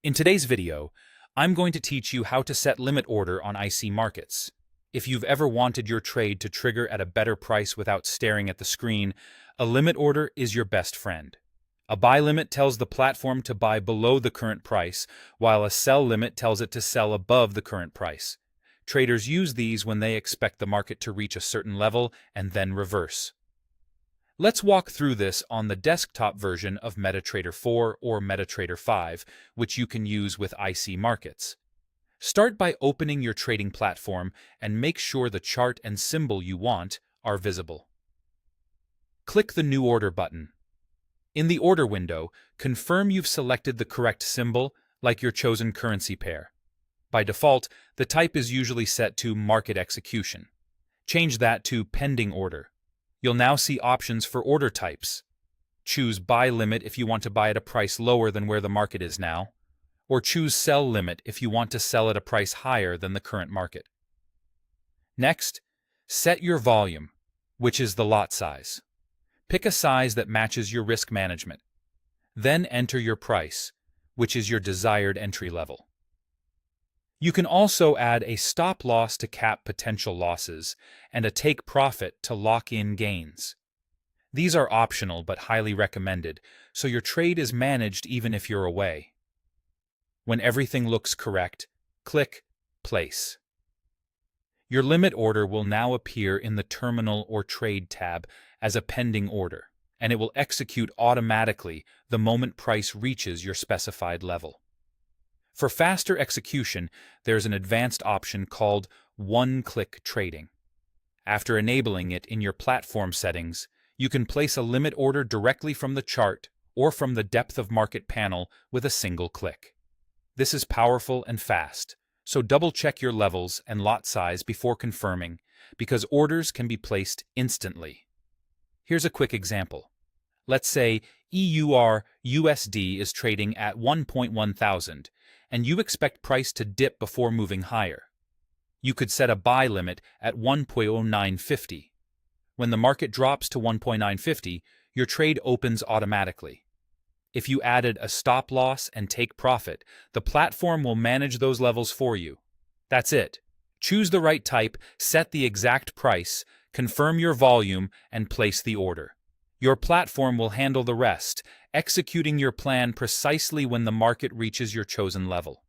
In today's video, I'm going to teach you how to set limit order on IC markets. If you've ever wanted your trade to trigger at a better price without staring at the screen, a limit order is your best friend. A buy limit tells the platform to buy below the current price, while a sell limit tells it to sell above the current price. Traders use these when they expect the market to reach a certain level and then reverse. Let's walk through this on the desktop version of MetaTrader 4 or MetaTrader 5, which you can use with IC markets. Start by opening your trading platform and make sure the chart and symbol you want are visible. Click the New Order button. In the order window, confirm you've selected the correct symbol, like your chosen currency pair. By default, the type is usually set to Market Execution. Change that to Pending Order. You'll now see options for order types. Choose Buy Limit if you want to buy at a price lower than where the market is now, or choose Sell Limit if you want to sell at a price higher than the current market. Next, set your volume, which is the lot size. Pick a size that matches your risk management. Then enter your price, which is your desired entry level. You can also add a stop loss to cap potential losses and a take profit to lock in gains. These are optional but highly recommended, so your trade is managed even if you're away. When everything looks correct, click Place. Your limit order will now appear in the Terminal or Trade tab as a pending order, and it will execute automatically the moment price reaches your specified level. For faster execution, there's an advanced option called one-click trading. After enabling it in your platform settings, you can place a limit order directly from the chart or from the depth of market panel with a single click. This is powerful and fast, so double-check your levels and lot size before confirming, because orders can be placed instantly. Here's a quick example. Let's say EUR USD is trading at 1.1 thousand, and you expect price to dip before moving higher. You could set a buy limit at 1.0950. When the market drops to 1.950, your trade opens automatically. If you added a stop loss and take profit, the platform will manage those levels for you. That's it. Choose the right type, set the exact price, confirm your volume, and place the order. Your platform will handle the rest, executing your plan precisely when the market reaches your chosen level.